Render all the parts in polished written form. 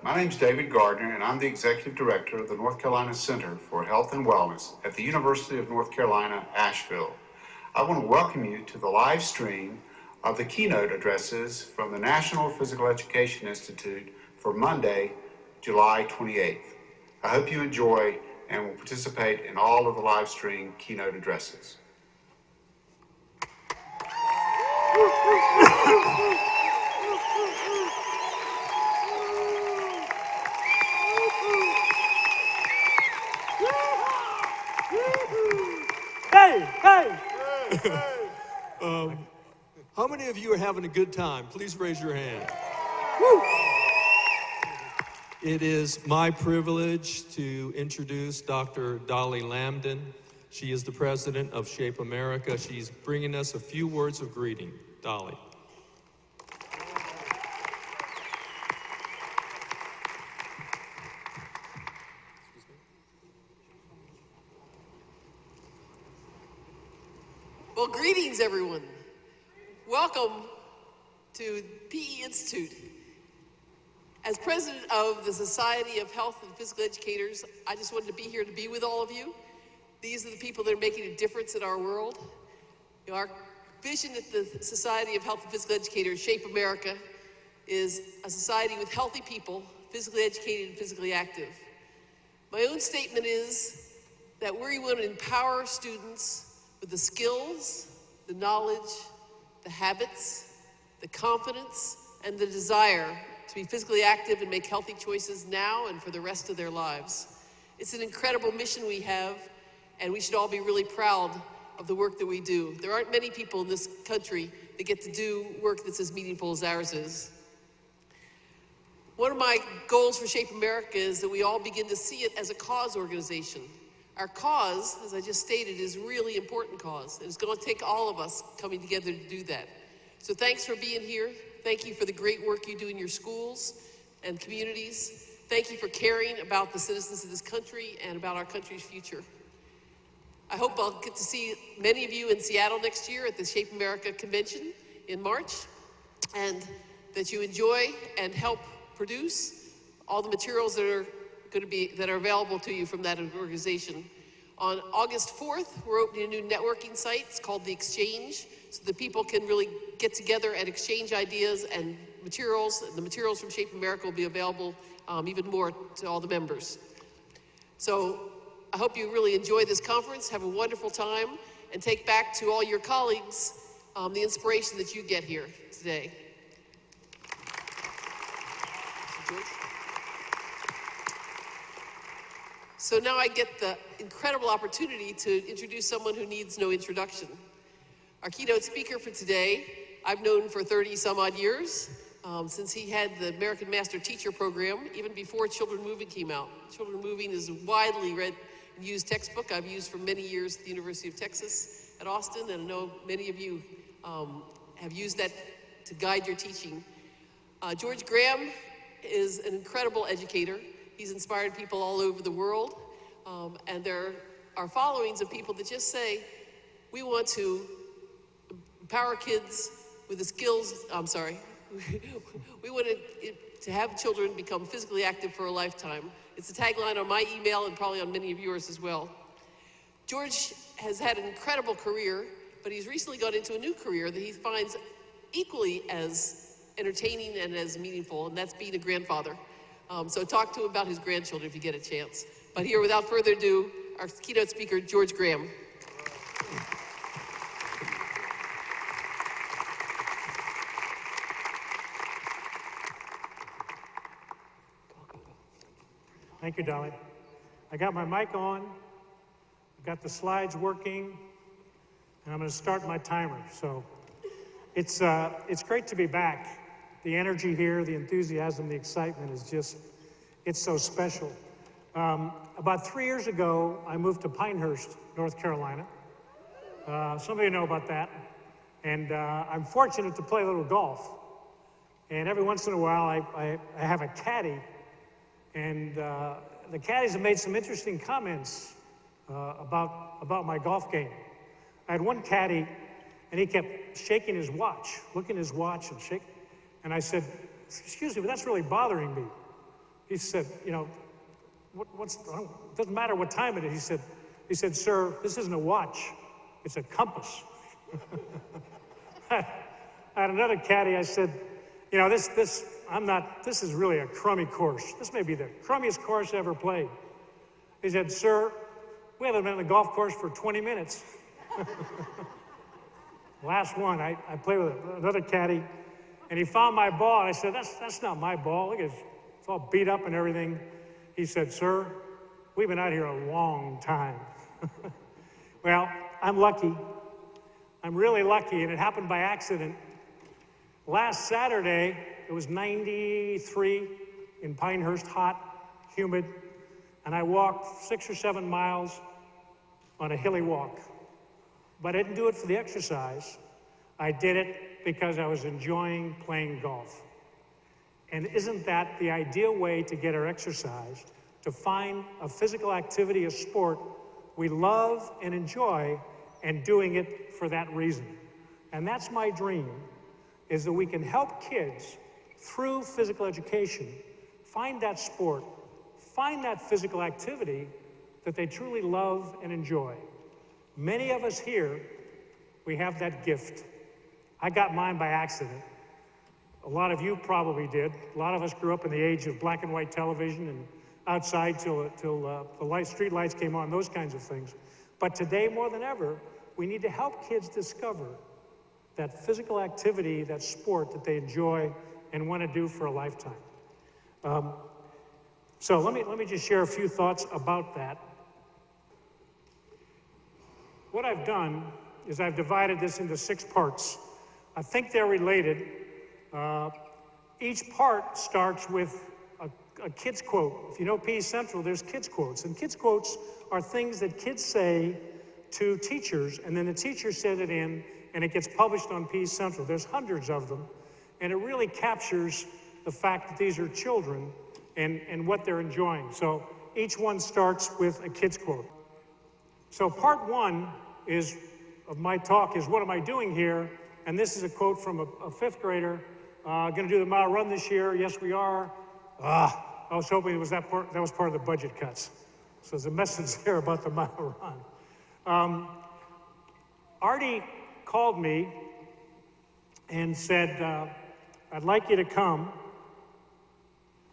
My name is David Gardner, and I'm the Executive Director of the North Carolina Center for Health and Wellness at the University of North Carolina, Asheville. I want to welcome you to the live stream of the keynote addresses from the National Physical Education Institute for Monday, July 28th. I hope you enjoy and will participate in all of the live stream keynote addresses. How many of you are having a good time? Please raise your hand. Woo. It is my privilege to introduce Dr. Dolly Lambton. She is the president of Shape America. She's bringing us a few words of greeting. Dolly. Well, greetings, everyone. Welcome to PE Institute. As president of the Society of Health and Physical Educators, I just wanted to be here to be with all of you. These are the people that are making a difference in our world. You know, our vision at the Society of Health and Physical Educators, Shape America, is a society with healthy people, physically educated and physically active. My own statement is that we want to empower students with the skills, the knowledge, the habits, the confidence, and the desire to be physically active and make healthy choices now and for the rest of their lives. It's an incredible mission we have, and we should all be really proud of the work that we do. There aren't many people in this country that get to do work that's as meaningful as ours is. One of my goals for Shape America is that we all begin to see it as a cause organization. Our cause, as I just stated, is a really important cause. And it's going to take all of us coming together to do that. So thanks for being here. Thank you for the great work you do in your schools and communities. Thank you for caring about the citizens of this country and about our country's future. I hope I'll get to see many of you in Seattle next year at the Shape America Convention in March, and that you enjoy and help produce all the materials that are available to you from that organization. On August 4th, we're opening a new networking site. It's called The Exchange, so that people can really get together and exchange ideas and materials. And the materials from Shape America will be available even more to all the members. So I hope you really enjoy this conference, have a wonderful time, and take back to all your colleagues the inspiration that you get here today. So now I get the incredible opportunity to introduce someone who needs no introduction. Our keynote speaker for today, I've known for 30 some odd years, since he had the American Master Teacher Program, even before Children Moving came out. Children Moving is a widely read and used textbook I've used for many years at the University of Texas at Austin, and I know many of you have used that to guide your teaching. George Graham is an incredible educator. He's inspired people all over the world, and there are followings of people that just say, we want to empower kids with the skills, we want to have children become physically active for a lifetime. It's a tagline on my email and probably on many of yours as well. George has had an incredible career, but he's recently got into a new career that he finds equally as entertaining and as meaningful, and that's being a grandfather. So talk to him about his grandchildren if you get a chance. But here, without further ado, our keynote speaker, George Graham. Thank you, Dolly. I got my mic on, I've got the slides working, and I'm going to start my timer. So it's great to be back. The energy here, the enthusiasm, the excitement is just, it's so special. About 3 years ago, I moved to Pinehurst, North Carolina. Some of you know about that. And I'm fortunate to play a little golf. And every once in a while, I have a caddy. And the caddies have made some interesting comments about my golf game. I had one caddy, and he kept shaking his watch, looking at his watch and shaking. And I said, excuse me, but that's really bothering me. he said, it doesn't matter what time it is. He said, sir, this isn't a watch, it's a compass. I had another caddy, I said, this is really a crummy course. This may be the crummiest course I ever played. He said, sir, we haven't been on the golf course for 20 minutes. Last one, I played with another caddy, and he found my ball, and I said, that's not my ball. Look, it's all beat up and everything. He said, sir, we've been out here a long time. Well, I'm lucky. I'm really lucky, and it happened by accident. Last Saturday, it was 93 in Pinehurst, hot, humid, and I walked 6 or 7 miles on a hilly walk. But I didn't do it for the exercise. I did it because I was enjoying playing golf. And isn't that the ideal way to get our exercise? To find a physical activity, a sport we love and enjoy, and doing it for that reason. And that's my dream, is that we can help kids through physical education find that sport, find that physical activity that they truly love and enjoy. Many of us here, we have that gift. I got mine by accident. A lot of you probably did. A lot of us grew up in the age of black and white television and outside till the street lights came on, those kinds of things. But today, more than ever, we need to help kids discover that physical activity, that sport that they enjoy and want to do for a lifetime. So let me just share a few thoughts about that. What I've done is I've divided this into 6 parts. I think they're related. Each part starts with a kid's quote. If you know PE Central, there's kids' quotes. And kids' quotes are things that kids say to teachers, and then the teachers send it in, and it gets published on PE Central. There's hundreds of them, and it really captures the fact that these are children and what they're enjoying. So each one starts with a kid's quote. So part 1 of my talk is, what am I doing here? And this is a quote from a 5th grader. Gonna do the mile run this year. Yes, we are. I was hoping it was that was part of the budget cuts. So there's a message there about the mile run. Artie called me and said, I'd like you to come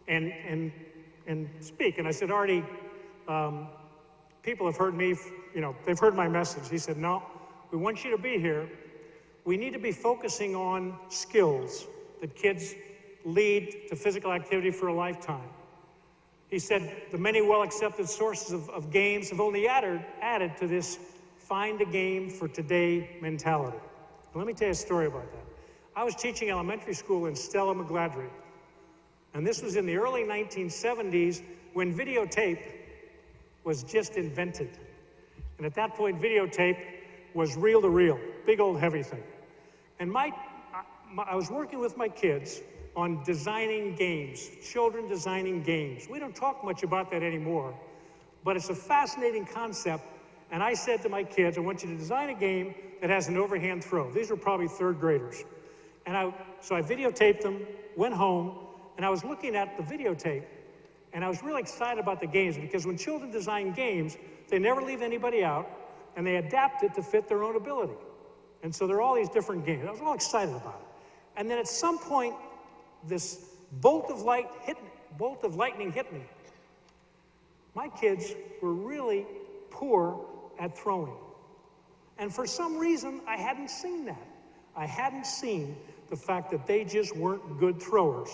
and speak. And I said, Artie, people have heard me, they've heard my message. He said, no, we want you to be here. We need to be focusing on skills that kids lead to physical activity for a lifetime. He said the many well-accepted sources of games have only added to this find a game for today mentality. And let me tell you a story about that. I was teaching elementary school in Stella McGladrey, and this was in the early 1970s when videotape was just invented. And at that point, videotape was reel-to-reel, big old heavy thing. And I was working with my kids on designing games, children designing games. We don't talk much about that anymore, but it's a fascinating concept. And I said to my kids, I want you to design a game that has an overhand throw. These were probably 3rd graders. And so I videotaped them, went home, and I was looking at the videotape, and I was really excited about the games, because when children design games, they never leave anybody out, and they adapt it to fit their own ability. And so there are all these different games. I was all excited about it. And then at some point, this bolt of lightning hit me. My kids were really poor at throwing. And for some reason, I hadn't seen that. I hadn't seen the fact that they just weren't good throwers.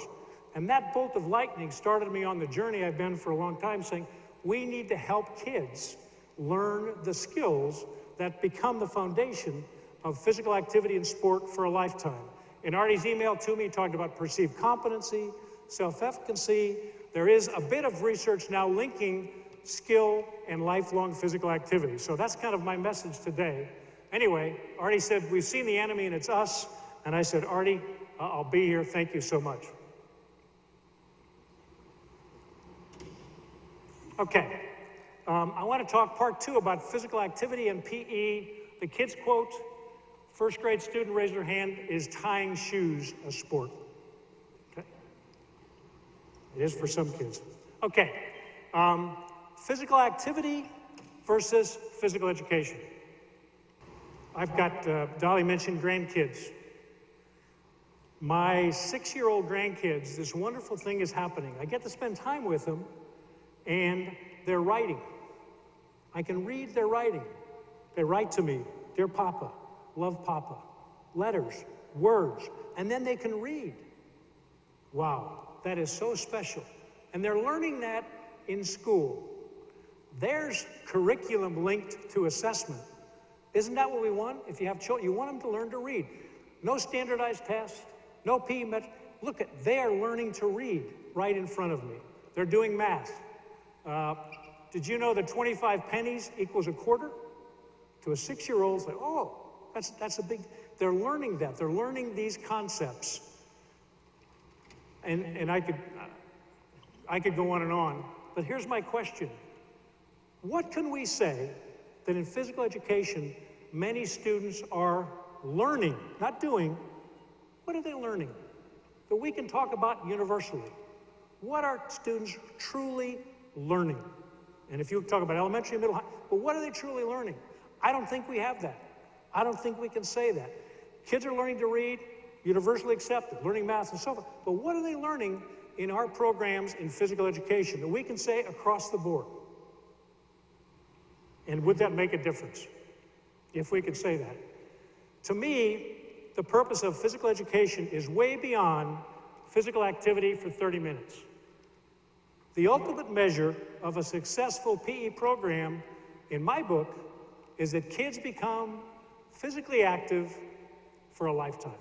And that bolt of lightning started me on the journey I've been for a long time, saying, we need to help kids learn the skills that become the foundation of physical activity and sport for a lifetime. In Artie's email to me, he talked about perceived competency, self-efficacy. There is a bit of research now linking skill and lifelong physical activity. So that's kind of my message today. Anyway, Artie said, we've seen the enemy and it's us. And I said, Artie, I'll be here. Thank you so much. Okay. I want to talk part 2 about physical activity and PE. The kids' quote, 1st grade student raised their hand, is tying shoes a sport? Okay. It is for some kids. Okay, physical activity versus physical education. I've got, Dolly mentioned grandkids. My 6-year-old grandkids, this wonderful thing is happening. I get to spend time with them, and they're writing. I can read their writing. They write to me, "Dear Papa, love Papa," letters, words, and then they can read. Wow, that is so special. And they're learning that in school. There's curriculum linked to assessment. Isn't that what we want? If you have children, you want them to learn to read. No standardized tests, no PE metric. Look, they are learning to read right in front of me. They're doing math. Did you know that 25 pennies equals a quarter? To a 6-year-old, it's like, oh, that's a big, they're learning that. They're learning these concepts. And I could go on, but here's my question. What can we say that in physical education, many students are learning, not doing? What are they learning that we can talk about universally? What are students truly learning? And if you talk about elementary, middle, high, but what are they truly learning? I don't think we have that. I don't think we can say that. Kids are learning to read, universally accepted, learning math and so forth. But what are they learning in our programs in physical education that we can say across the board? And would that make a difference if we could say that? To me, the purpose of physical education is way beyond physical activity for 30 minutes. The ultimate measure of a successful PE program, in my book, is that kids become physically active for a lifetime.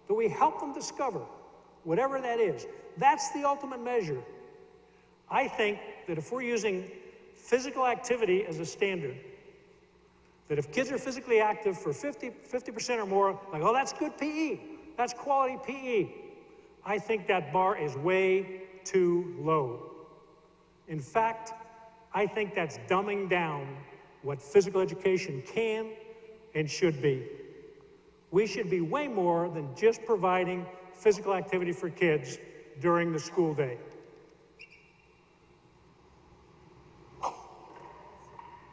That we help them discover whatever that is. That's the ultimate measure. I think that if we're using physical activity as a standard, that if kids are physically active for 50% or more, like, oh, that's good PE, that's quality PE. I think that bar is way too low. In fact, I think that's dumbing down what physical education can and should be. We should be way more than just providing physical activity for kids during the school day.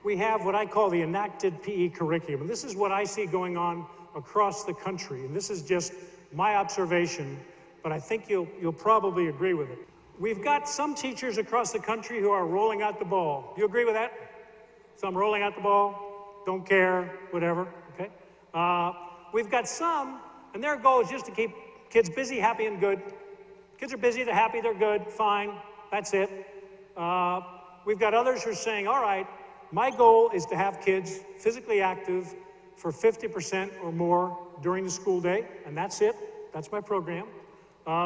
We have what I call the enacted PE curriculum. This is what I see going on across the country, and this is just my observation, but I think you'll probably agree with it. We've got some teachers across the country who are rolling out the ball. Do you agree with that? Some rolling out the ball, don't care, whatever, okay? We've got some, and their goal is just to keep kids busy, happy, and good. Kids are busy, they're happy, they're good, fine, that's it. We've got others who are saying, all right, my goal is to have kids physically active for 50% or more during the school day, and that's it. That's my program.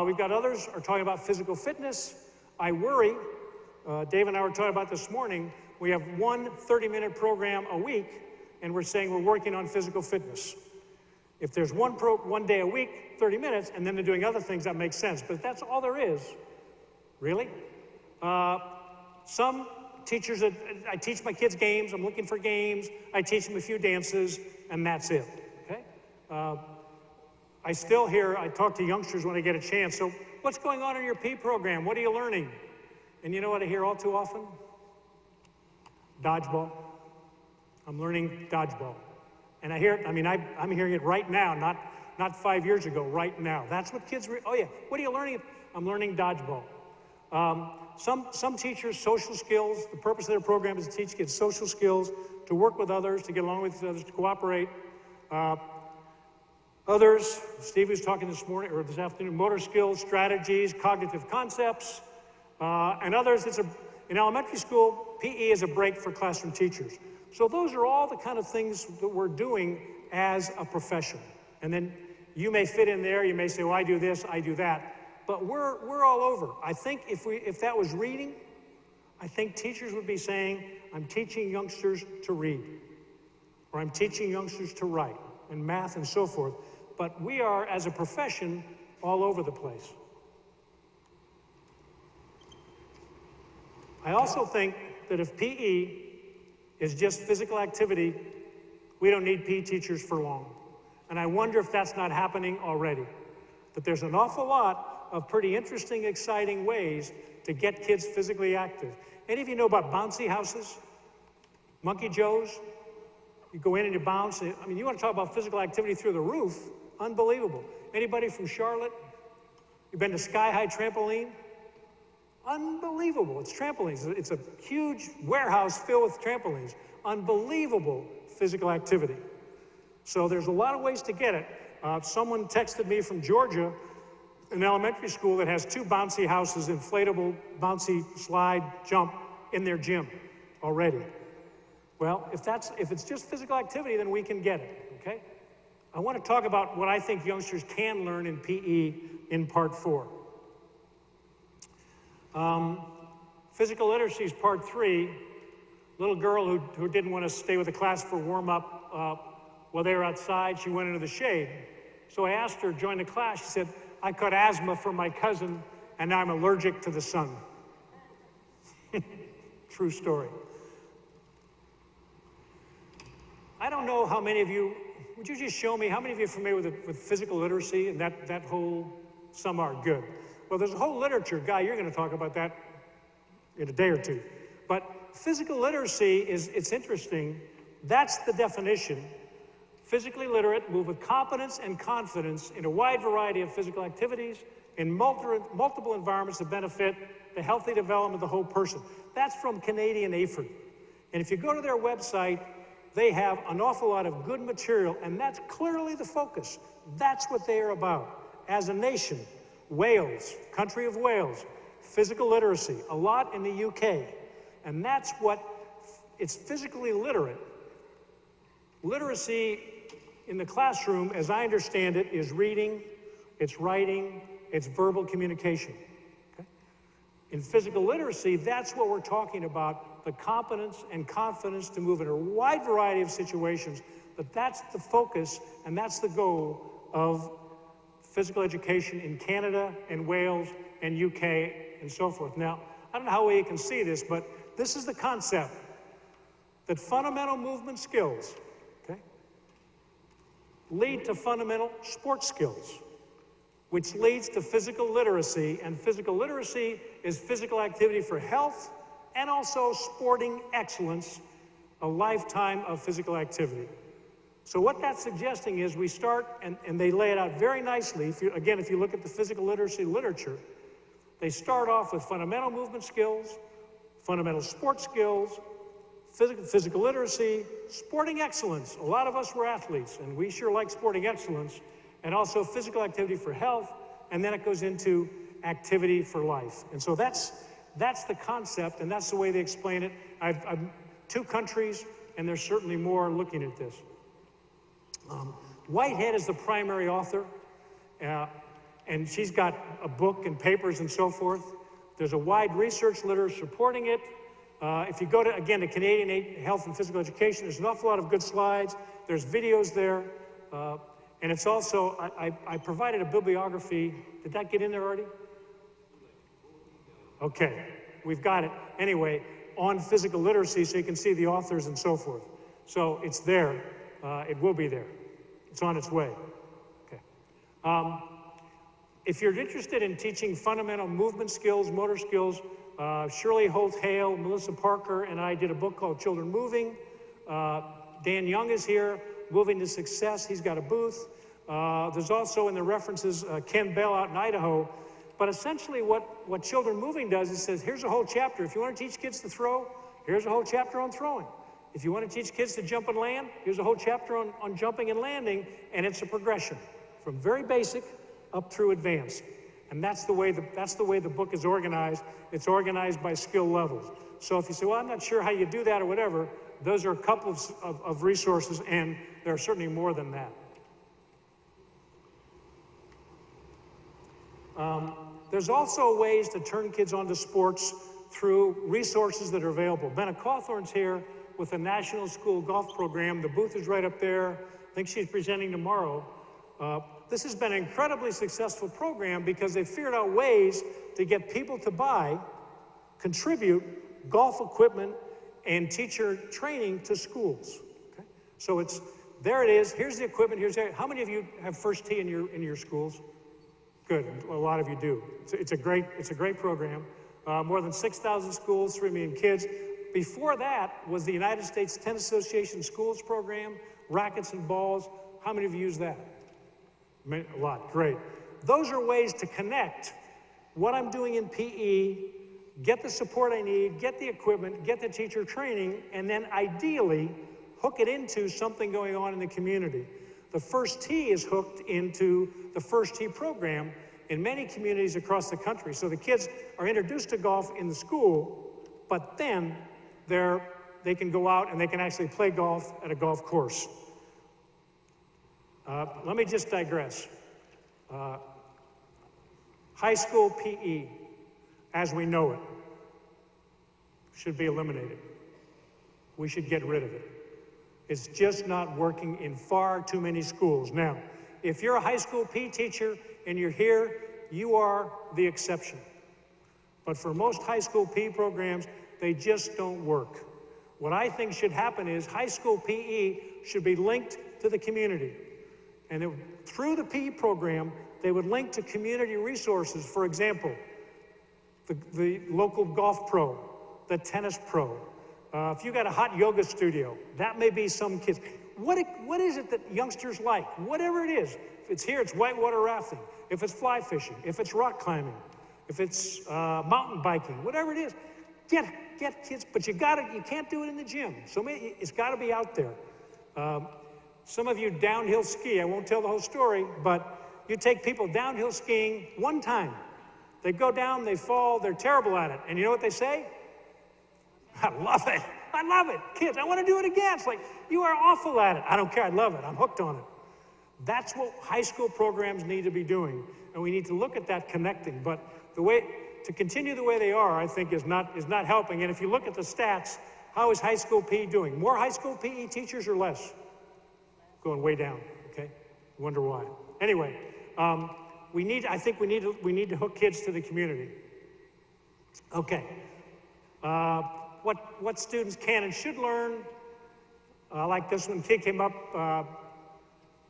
We've got others who are talking about physical fitness. I worry, Dave and I were talking about this morning, we have one 30-minute program a week, and we're saying we're working on physical fitness. If there's one day a week, 30 minutes, and then they're doing other things, that makes sense. But if that's all there is, really? Some teachers, I teach my kids games, I'm looking for games, I teach them a few dances, and that's it, okay? I still hear, I talk to youngsters when I get a chance, so what's going on in your PE program? What are you learning? And you know what I hear all too often? Dodgeball. I'm learning dodgeball. And I hear it, I mean, I'm hearing it right now, not 5 years ago, right now. That's what kids, oh yeah, what are you learning? I'm learning dodgeball. Some teachers, social skills, the purpose of their program is to teach kids social skills, to work with others, to get along with others, to cooperate. Others, Steve was talking this morning, or this afternoon, motor skills, strategies, cognitive concepts, and others, in elementary school, PE is a break for classroom teachers. So those are all the kind of things that we're doing as a profession. And then you may fit in there, you may say, well, I do this, I do that. But we're all over. I think if that was reading, I think teachers would be saying, I'm teaching youngsters to read, or I'm teaching youngsters to write, and math and so forth. But we are, as a profession, all over the place. I also think that if PE is just physical activity, we don't need PE teachers for long. And I wonder if that's not happening already. that there's an awful lot of pretty interesting, exciting ways to get kids physically active. Any of you know about bouncy houses? Monkey Joe's? You go in and you bounce. I mean, you want to talk about physical activity through the roof? Unbelievable. Anybody from Charlotte? You've been to Sky High Trampoline? Unbelievable. It's trampolines. It's a huge warehouse filled with trampolines. Unbelievable physical activity. So there's a lot of ways to get it. Someone texted me from Georgia, an elementary school that has 2 bouncy houses, inflatable bouncy slide jump in their gym already. Well, if it's just physical activity, then we can get it, okay? I want to talk about what I think youngsters can learn in PE in part 4. Physical literacy is part 3. Little girl who didn't want to stay with the class for warm-up while they were outside, she went into the shade. So I asked her to join the class. She said, I caught asthma from my cousin, and now I'm allergic to the sun. True story. I don't know how many of you, would you just show me, how many of you are familiar with physical literacy and that whole, some are good. Well, there's a whole literature, Guy, you're going to talk about that in a day or two. But physical literacy it's interesting. That's the definition. Physically literate, move with competence and confidence in a wide variety of physical activities in multiple environments that benefit the healthy development of the whole person. That's from Canadian AFERD. And if you go to their website, they have an awful lot of good material, and that's clearly the focus. That's what they are about. As a nation, Wales, country of Wales, physical literacy, a lot in the UK. And that's what, it's physically literate. Literacy in the classroom, as I understand it, is reading, it's writing, it's verbal communication. Okay? In physical literacy, that's what we're talking about, the competence and confidence to move in a wide variety of situations, but that's the focus and that's the goal of physical education in Canada and Wales and UK and so forth. Now, I don't know how well you can see this, but this is the concept that fundamental movement skills, okay, lead to fundamental sports skills, which leads to physical literacy, and physical literacy is physical activity for health and also sporting excellence, a lifetime of physical activity. So what that's suggesting is we start, and they lay it out very nicely. If you look at the physical literacy literature, they start off with fundamental movement skills, fundamental sports skills, physical literacy, sporting excellence. A lot of us were athletes, and we sure like sporting excellence, and also physical activity for health, and then it goes into activity for life. And so that's the concept, and that's the way they explain it. I've 2 countries, and there's certainly more looking at this. Whitehead is the primary author, and she's got a book and papers and so forth. There's a wide research literature supporting it. If you go to, again, to Canadian Health and Physical Education, there's an awful lot of good slides. There's videos there. And it's also, I provided a bibliography. Did that get in there already? Okay, we've got it. Anyway, on physical literacy, so you can see the authors and so forth. So it's there. It will be there. It's on its way. Okay. If you're interested in teaching fundamental movement skills, motor skills, Shirley Holt-Hale, Melissa Parker, and I did a book called Children Moving. Dan Young is here, Moving to Success. He's got a booth. There's also in the references Ken Bell out in Idaho. But essentially what Children Moving does is says, here's a whole chapter. If you want to teach kids to throw, here's a whole chapter on throwing. If you want to teach kids to jump and land, here's a whole chapter on jumping and landing, and it's a progression from very basic up through advanced. And that's the way the book is organized. It's organized by skill levels. So if you say, well, I'm not sure how you do that or whatever, those are a couple of resources, and there are certainly more than that. There's also ways to turn kids onto sports through resources that are available. Benna Cawthorn's here with the National School Golf Program. The booth is right up there. I think she's presenting tomorrow. This has been an incredibly successful program because they figured out ways to get people to contribute golf equipment and teacher training to schools. Okay? So there it is. Here's the equipment. How many of you have first tee in your schools? Good, a lot of you do. It's a great program. More than 6,000 schools, 3 million kids. Before that was the United States Tennis Association Schools program, rackets and balls. How many of you use that? A lot, great. Those are ways to connect what I'm doing in PE, get the support I need, get the equipment, get the teacher training, and then ideally hook it into something going on in the community. The First Tee is hooked into the First Tee program in many communities across the country. So the kids are introduced to golf in the school, but then they can go out and they can actually play golf at a golf course. Let me just digress. High school PE, as we know it, should be eliminated. We should get rid of it. It's just not working in far too many schools. Now, if you're a high school PE teacher and you're here, you are the exception. But for most high school PE programs, they just don't work. What I think should happen is high school PE should be linked to the community. And through the PE program, they would link to community resources. For example, the local golf pro, the tennis pro. If you got a hot yoga studio, that may be some kids. What is it that youngsters like? Whatever it is. If it's here, it's whitewater rafting. If it's fly fishing, if it's rock climbing, if it's mountain biking, whatever it is, get kids. But you can't do it in the gym. So it's got to be out there. Some of you downhill ski. I won't tell the whole story, but you take people downhill skiing one time. They go down, they fall, they're terrible at it. And you know what they say? I love it. I love it. Kids, I want to do it again. It's like, you are awful at it. I don't care. I love it. I'm hooked on it. That's what high school programs need to be doing. And we need to look at that connecting. But to continue the way they are, I think, is not helping. And if you look at the stats, how is high school PE doing? More high school PE teachers or less? Going way down, okay? Wonder why. Anyway, I think we need to hook kids to the community. Okay. What students can and should learn. Like this one, kid came up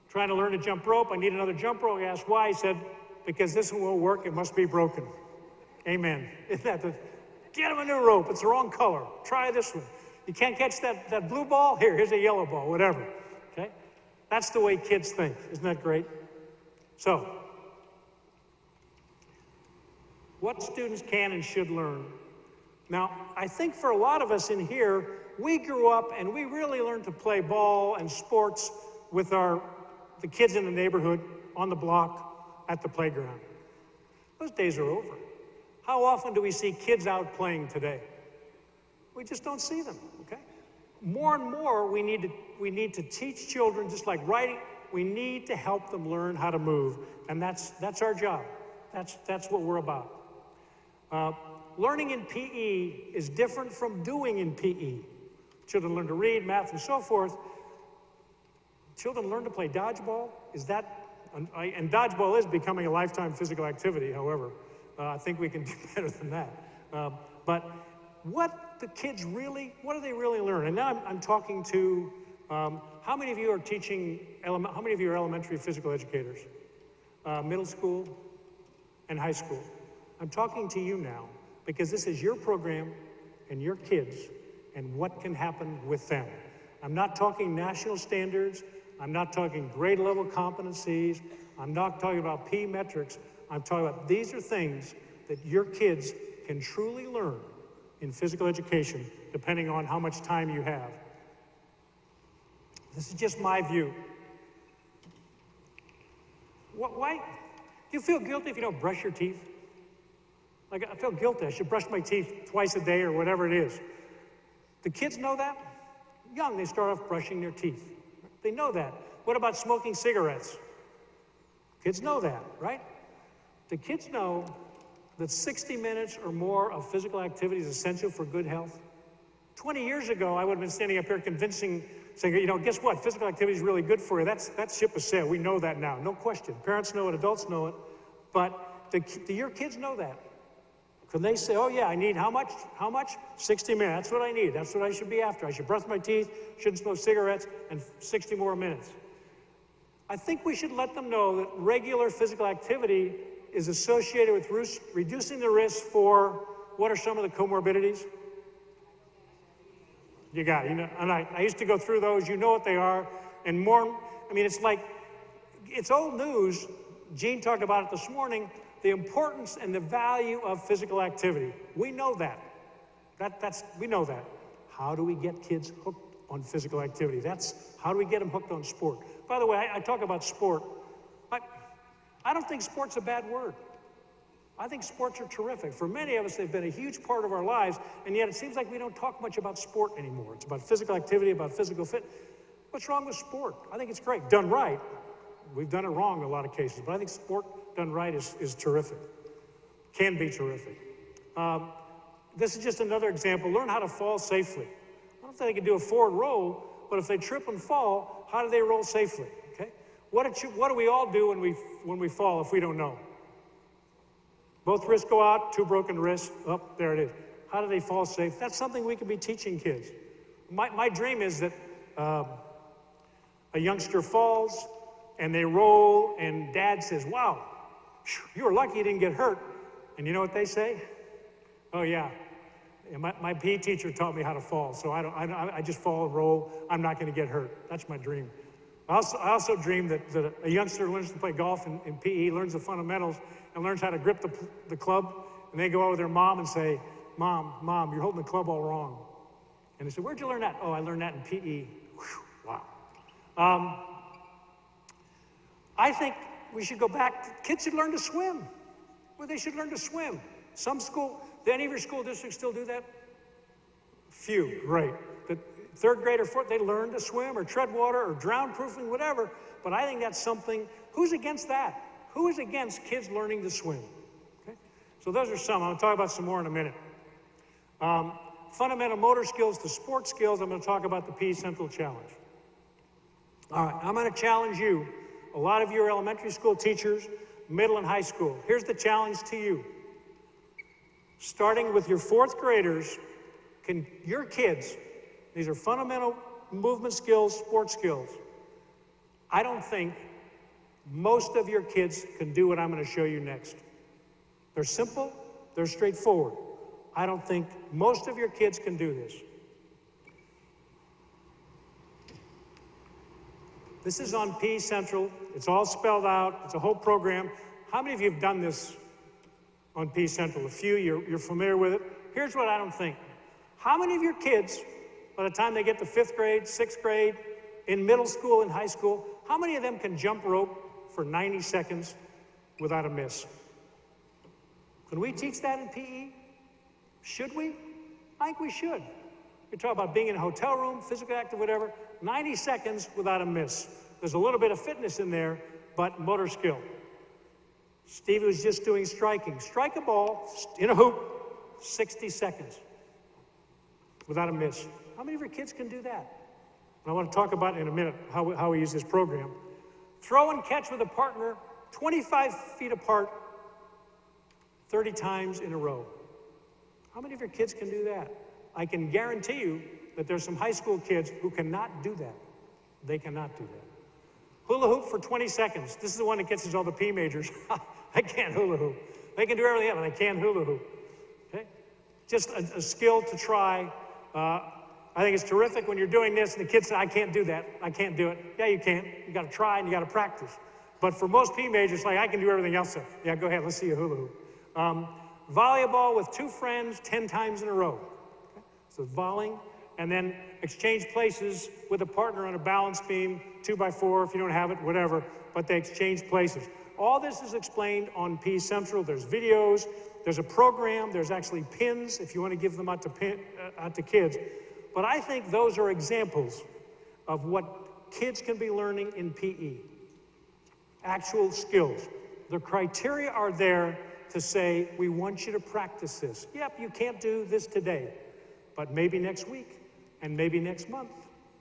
trying to learn to jump rope. I need another jump rope. I asked why. He said, because this one won't work, it must be broken. Amen. Get him a new rope. It's the wrong color. Try this one. You can't catch that blue ball? Here's a yellow ball, whatever. Okay? That's the way kids think. Isn't that great? So, what students can and should learn. Now, I think for a lot of us in here, we grew up and we really learned to play ball and sports with the kids in the neighborhood, on the block, at the playground. Those days are over. How often do we see kids out playing today? We just don't see them, okay? More and more, we need to teach children, just like writing, we need to help them learn how to move, and that's our job. That's what we're about. Learning in PE is different from doing in PE. Children learn to read, math, and so forth. Children learn to play dodgeball. And dodgeball is becoming a lifetime physical activity, however. I think we can do better than that. But what do they really learn? And now I'm talking to, how many of you are how many of you are elementary physical educators? Middle school and high school. I'm talking to you now because this is your program and your kids and what can happen with them. I'm not talking national standards. I'm not talking grade level competencies. I'm not talking about P metrics. I'm talking about these are things that your kids can truly learn in physical education, depending on how much time you have. This is just my view. Why? Do you feel guilty if you don't brush your teeth? Like, I feel guilty. I should brush my teeth twice a day or whatever it is. The kids know that? Young, they start off brushing their teeth. They know that. What about smoking cigarettes? Kids know that, right? The kids know that 60 minutes or more of physical activity is essential for good health. 20 years ago, I would have been standing up here saying, guess what? Physical activity is really good for you. That ship has sailed. We know that now, no question. Parents know it, adults know it, but your kids know that. Because they say, oh yeah, I need how much? 60 minutes, that's what I need. That's what I should be after. I should brush my teeth, shouldn't smoke cigarettes, and 60 more minutes. I think we should let them know that regular physical activity is associated with reducing the risk for, what are some of the comorbidities? You got it. You know, and I used to go through those. You know what they are. And more, I mean, it's like, it's old news. Gene talked about it this morning, the importance and the value of physical activity. We know that. We know that. How do we get kids hooked on physical activity? How do we get them hooked on sport? By the way, I talk about sport. I don't think sport's a bad word. I think sports are terrific. For many of us, they've been a huge part of our lives, and yet it seems like we don't talk much about sport anymore. It's about physical activity, about physical fit. What's wrong with sport? I think it's great. Done right. We've done it wrong in a lot of cases, but I think sport done right is terrific. Can be terrific. This is just another example. Learn how to fall safely. I don't think they can do a forward roll, but if they trip and fall, how do they roll safely? Okay? What do we all do when we fall if we don't know? Both wrists go out, 2 broken wrists. Oh, there it is. How do they fall safe? That's something we could be teaching kids. My dream is that a youngster falls and they roll and dad says, wow, you were lucky you didn't get hurt. And you know what they say? Oh yeah, my PE teacher taught me how to fall, so I just fall and roll. I'm not going to get hurt. That's my dream. I also dream that a youngster learns to play golf in PE, learns the fundamentals, and learns how to grip the club, and they go over to their mom and say, Mom, you're holding the club all wrong. And they say, where'd you learn that? Oh, I learned that in PE. Whew, wow. I think we should go back. Kids should learn to swim. Well, they should learn to swim. Do any of your school districts still do that? Few, right. The 3rd grade or 4th, they learn to swim or tread water or drown proofing, whatever. But I think that's something, who's against that? Who is against kids learning to swim? Okay? So those are some. I'm going to talk about some more in a minute. Fundamental motor skills to sports skills, I'm going to talk about the PE Central Challenge. All right, I'm going to challenge you. A lot of you are elementary school teachers, middle and high school. Here's the challenge to you. Starting with your 4th graders, can your kids, these are fundamental movement skills, sports skills. I don't think most of your kids can do what I'm going to show you next. They're simple, they're straightforward. I don't think most of your kids can do this. This is on PE Central. It's all spelled out. It's a whole program. How many of you have done this on PE Central? A few, you're familiar with it. Here's what I don't think. How many of your kids, by the time they get to 5th grade, 6th grade, in middle school and high school, how many of them can jump rope for 90 seconds without a miss? Can we teach that in PE? Should we? I think we should. We talk about being in a hotel room, physically active, whatever, 90 seconds without a miss. There's a little bit of fitness in there, but motor skill. Steve was just doing striking. Strike a ball in a hoop, 60 seconds without a miss. How many of your kids can do that? And I want to talk about in a minute how we use this program. Throw and catch with a partner 25 feet apart 30 times in a row. How many of your kids can do that? I can guarantee you that there's some high school kids who cannot do that. They cannot do that. Hula hoop for 20 seconds. This is the one that gets us all the P majors. I can't hula hoop. They can do everything else, but they can't hula hoop. Okay? Just a skill to try. I think it's terrific when you're doing this and the kids say, I can't do that. I can't do it. Yeah, you can. You got to try and you got to practice. But for most P majors, like, I can do everything else. Yeah, go ahead. Let's see a hula hoop. Volleyball with 2 friends 10 times in a row. Okay? So volleying, and then exchange places with a partner on a balance beam, 2x4 if you don't have it, whatever, but they exchange places. All this is explained on PE Central. There's videos, there's a program, there's actually pins if you want to give them out to kids. But I think those are examples of what kids can be learning in PE. Actual skills. The criteria are there to say, we want you to practice this. Yep, you can't do this today, but maybe next week and maybe next month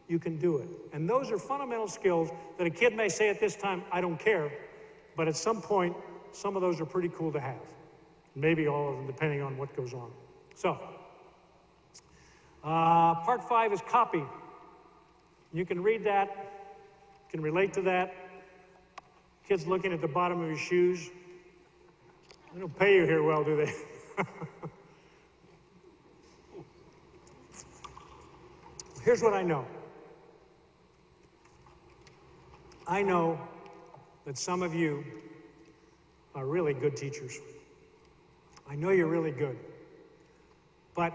you can do it. And those are fundamental skills that a kid may say at this time, I don't care, but at some point, some of those are pretty cool to have. Maybe all of them, depending on what goes on. So, part 5 is copy. You can read that, you can relate to that. Kids looking at the bottom of your shoes. They don't pay you here well, do they? Here's what I know. I know that some of you are really good teachers. I know you're really good. But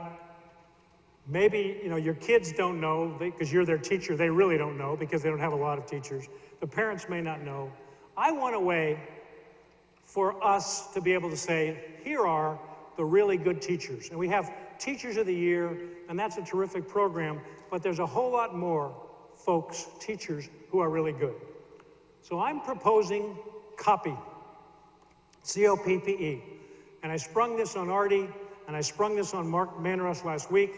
maybe, your kids don't know because you're their teacher. They really don't know because they don't have a lot of teachers. The parents may not know. I want a way for us to be able to say, here are the really good teachers. And we have Teachers of the Year, and that's a terrific program, but there's a whole lot more folks, teachers, who are really good. So I'm proposing COPPE, C-O-P-P-E. And I sprung this on Artie, and I sprung this on Mark Manros last week.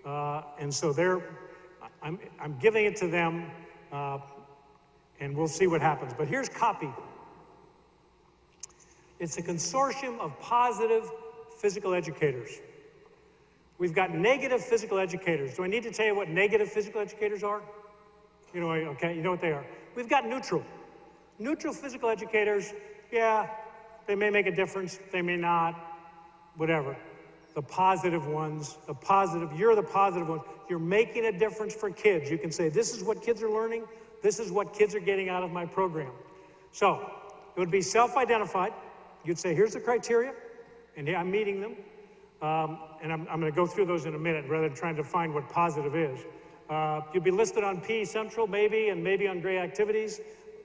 And so I'm giving it to them, and we'll see what happens. But here's COPPE. It's a consortium of positive physical educators. We've got negative physical educators. Do I need to tell you what negative physical educators are? Okay, you know what they are. We've got neutral. Neutral physical educators, yeah, they may make a difference, they may not, whatever. The positive ones, you're the positive ones. You're making a difference for kids. You can say, this is what kids are learning, this is what kids are getting out of my program. So, it would be self-identified. You'd say, here's the criteria, and I'm meeting them. And I'm going to go through those in a minute rather than trying to find what positive is. You'd be listed on PE Central, maybe, and maybe on Gray Activities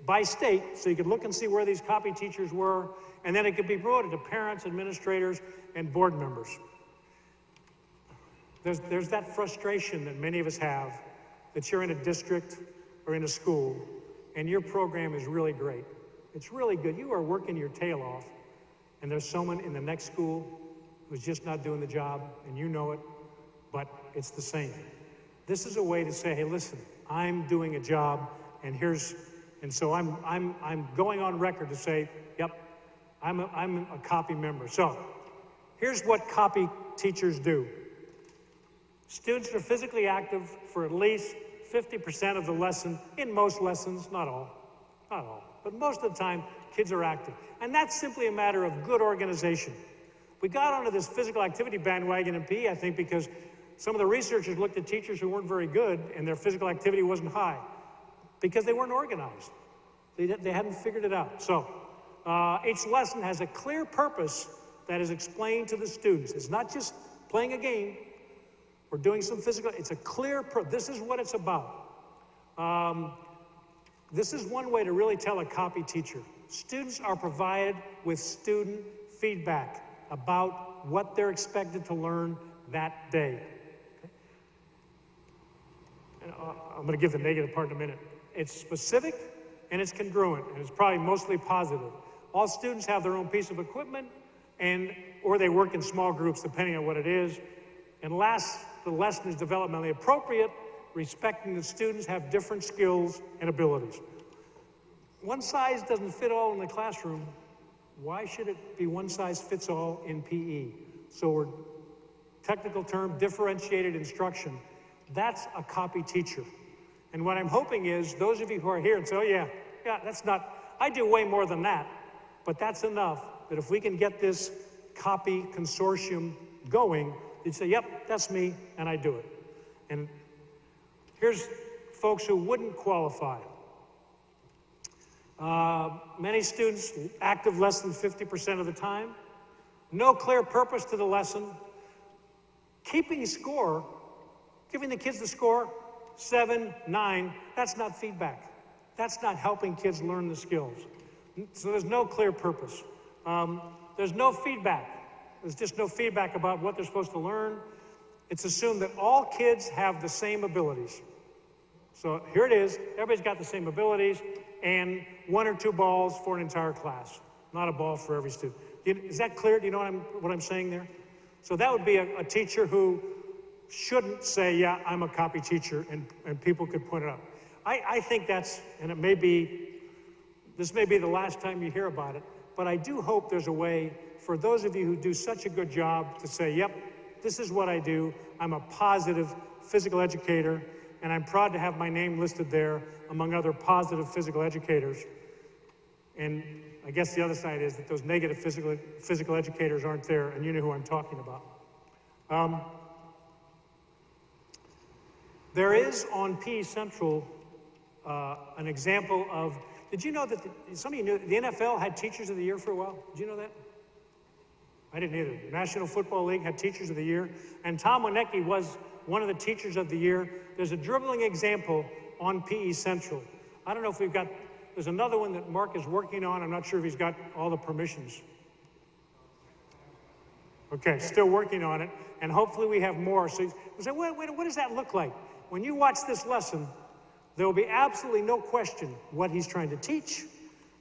by state, so you could look and see where these COPPE teachers were, and then it could be promoted to parents, administrators, and board members. There's that frustration that many of us have, that you're in a district or in a school, and your program is really great. It's really good. You are working your tail off, and there's someone in the next school who's just not doing the job, and you know it, but it's the same. This is a way to say, hey, listen, I'm doing a job, and so I'm going on record to say, yep, I'm a COPPE member. So here's what COPPE teachers do. Students are physically active for at least 50% of the lesson, in most lessons, not all, but most of the time, kids are active. And that's simply a matter of good organization. We got onto this physical activity bandwagon in PE, I think, because some of the researchers looked at teachers who weren't very good and their physical activity wasn't high because they weren't organized. They hadn't figured it out. So each lesson has a clear purpose that is explained to the students. It's not just playing a game or doing some physical, it's a clear purpose. This is what it's about. This is one way to really tell a COPPE teacher. Students are provided with student feedback about what they're expected to learn that day. Okay? And I'm going to give the negative part in a minute. It's specific and it's congruent, and it's probably mostly positive. All students have their own piece of equipment, or they work in small groups, depending on what it is. And last, the lesson is developmentally appropriate, respecting that students have different skills and abilities. One size doesn't fit all in the classroom. Why should it be one size fits all in PE? So we're, technical term, differentiated instruction. That's a COPPE teacher. And what I'm hoping is those of you who are here and say, oh yeah, that's not, I do way more than that, but that's enough that if we can get this COPPE consortium going, you'd say, yep, that's me, and I do it. And here's folks who wouldn't qualify. Many students active less than 50% of the time. No clear purpose to the lesson. Keeping score, giving the kids the score, 7, 9, that's not feedback. That's not helping kids learn the skills. So there's no clear purpose. There's no feedback. There's just no feedback about what they're supposed to learn. It's assumed that all kids have the same abilities. So here it is, everybody's got the same abilities, and 1 or 2 balls for an entire class, not a ball for every student. Is that clear? Do you know what I'm saying there? So that would be a teacher who shouldn't say, yeah, I'm a COPPE teacher, and people could point it out. I think that's, and this may be the last time you hear about it, but I do hope there's a way for those of you who do such a good job to say, yep, this is what I do. I'm a positive physical educator, and I'm proud to have my name listed there among other positive physical educators. And I guess the other side is that those negative physical educators aren't there, and you know who I'm talking about. There is on PE Central an example of, did you know that, some of you knew, the NFL had Teachers of the Year for a while? Did you know that? I didn't either. The National Football League had Teachers of the Year, and Tom Winnecke was one of the Teachers of the Year. There's a dribbling example on PE Central. I don't know if we've got, there's another one that Mark is working on. I'm not sure if he's got all the permissions. Okay, still working on it, and hopefully we have more. So you say, wait, what does that look like? When you watch this lesson, there will be absolutely no question what he's trying to teach,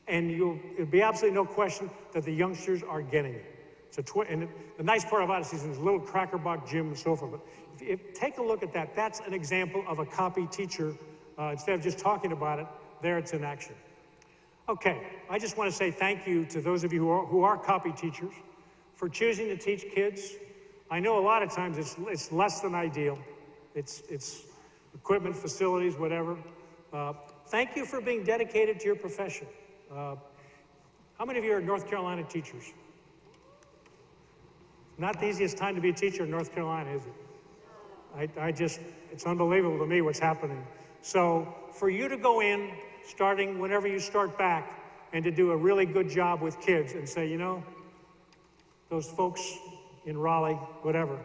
and there'll be absolutely no question that the youngsters are getting it. And the nice part about it is he's in his little cracker box gym and so forth. But take a look at that. That's an example of a copy teacher. Instead of just talking about it, there it's in action. Okay, I just want to say thank you to those of you who are copy teachers for choosing to teach kids. I know a lot of times it's less than ideal. It's equipment, facilities, whatever. Thank you for being dedicated to your profession. How many of you are North Carolina teachers? Not the easiest time to be a teacher in North Carolina, is it? It's unbelievable to me what's happening. So for you to go in, starting whenever you start back, and to do a really good job with kids and say, you know, those folks in Raleigh, whatever,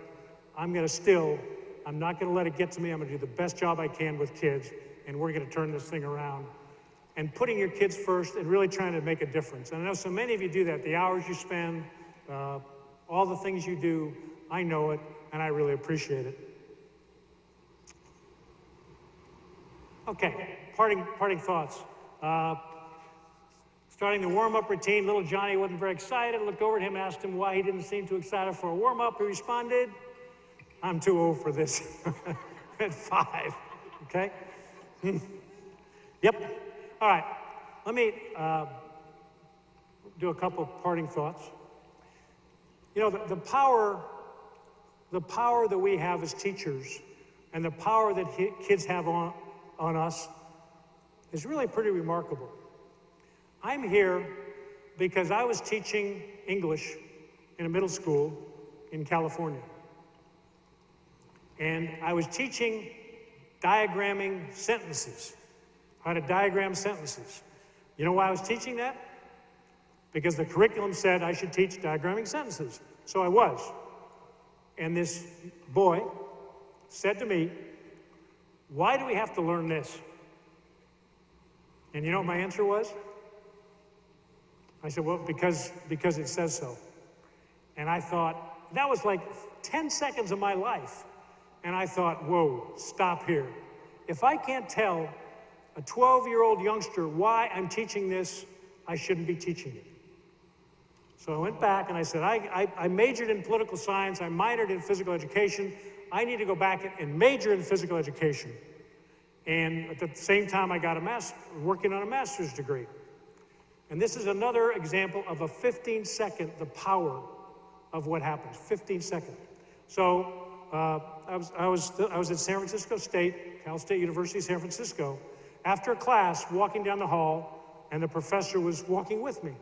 I'm not gonna let it get to me. I'm gonna do the best job I can with kids, and we're gonna turn this thing around. And putting your kids first and really trying to make a difference. And I know so many of you do that, the hours you spend, all the things you do, I know it, and I really appreciate it. Okay, parting thoughts. Starting the warm-up routine, little Johnny wasn't very excited. I looked over at him, asked him why he didn't seem too excited for a warm-up. He responded, I'm too old for this. At 5, okay? Yep, all right. Let me do a couple of parting thoughts. You know, the power that we have as teachers and the power that kids have on us is really pretty remarkable. I'm here because I was teaching English in a middle school in California. And I was teaching diagramming sentences, how to diagram sentences. You know why I was teaching that? Because the curriculum said I should teach diagramming sentences. So I was. And this boy said to me, why do we have to learn this? And you know what my answer was? I said, well, because it says so. And I thought, that was like 10 seconds of my life. And I thought, whoa, stop here. If I can't tell a 12-year-old youngster why I'm teaching this, I shouldn't be teaching it. So I went back and I said, I majored in political science, I minored in physical education, I need to go back and major in physical education. And at the same time, I got working on a master's degree. And this is another example of a 15-second, the power of what happens, 15 seconds. So I was at San Francisco State, Cal State University, San Francisco, after class, walking down the hall, and the professor was walking with me.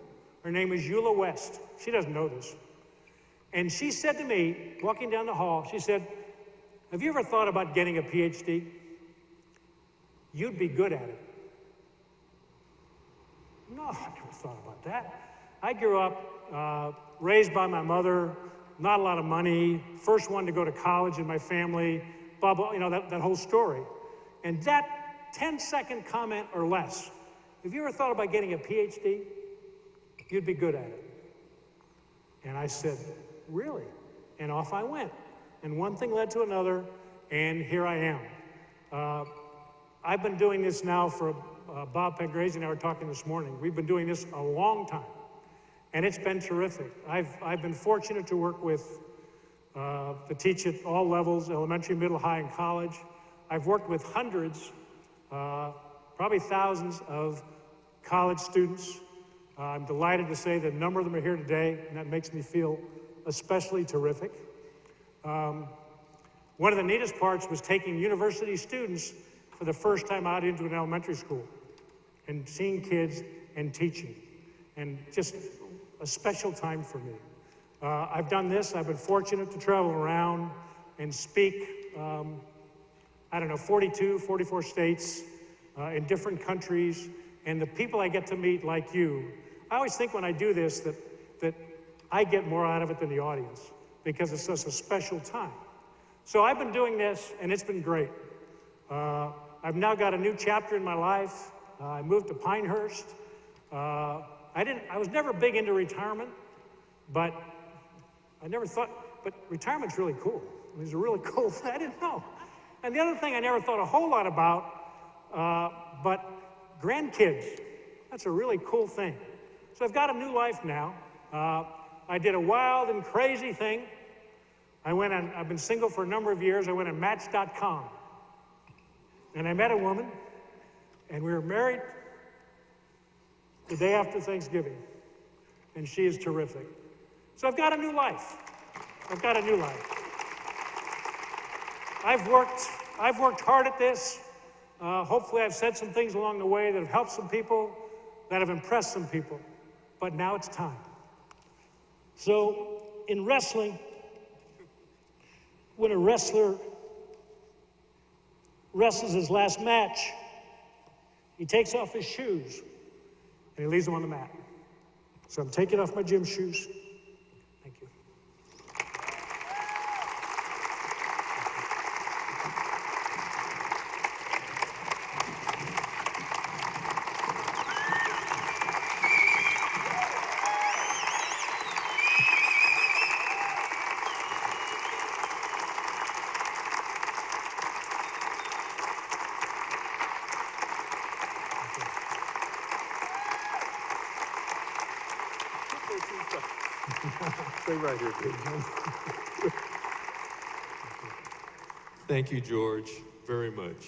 Her name is Eula West. She doesn't know this. And she said to me, walking down the hall, she said, have you ever thought about getting a PhD? You'd be good at it. No, I never thought about that. I grew up raised by my mother, not a lot of money, first one to go to college in my family, blah, blah, you know, that whole story. And that 10-second comment or less, have you ever thought about getting a PhD? You'd be good at it. And I said, really? And off I went. And one thing led to another, and here I am. I've been doing this now for, Bob Pengrazi and I were talking this morning. We've been doing this a long time, and it's been terrific. I've been fortunate to work with, to teach at all levels, elementary, middle, high, and college. I've worked with hundreds, probably thousands of college students. I'm delighted to say that a number of them are here today, and that makes me feel especially terrific. One of the neatest parts was taking university students for the first time out into an elementary school and seeing kids and teaching. and just a special time for me. I've done this. I've been fortunate to travel around and speak, 42, 44 states in different countries, and the people I get to meet like you, I always think when I do this that I get more out of it than the audience because it's such a special time. So I've been doing this, and it's been great. I've now got a new chapter in my life. I moved to Pinehurst. I was never big into retirement, but retirement's really cool. I mean, it's a really cool thing. I didn't know. And the other thing I never thought a whole lot about, but grandkids. That's a really cool thing. So I've got a new life now. I did a wild and crazy thing. I've been single for a number of years. I went on Match.com. And I met a woman, and we were married the day after Thanksgiving. And she is terrific. So I've got a new life. I've got a new life. I've worked hard at this. Hopefully I've said some things along the way that have helped some people, that have impressed some people. But now it's time. So in wrestling, when a wrestler wrestles his last match, he takes off his shoes and he leaves them on the mat. So I'm taking off my gym shoes. Thank you. Stay right here, please. Thank you, George, very much.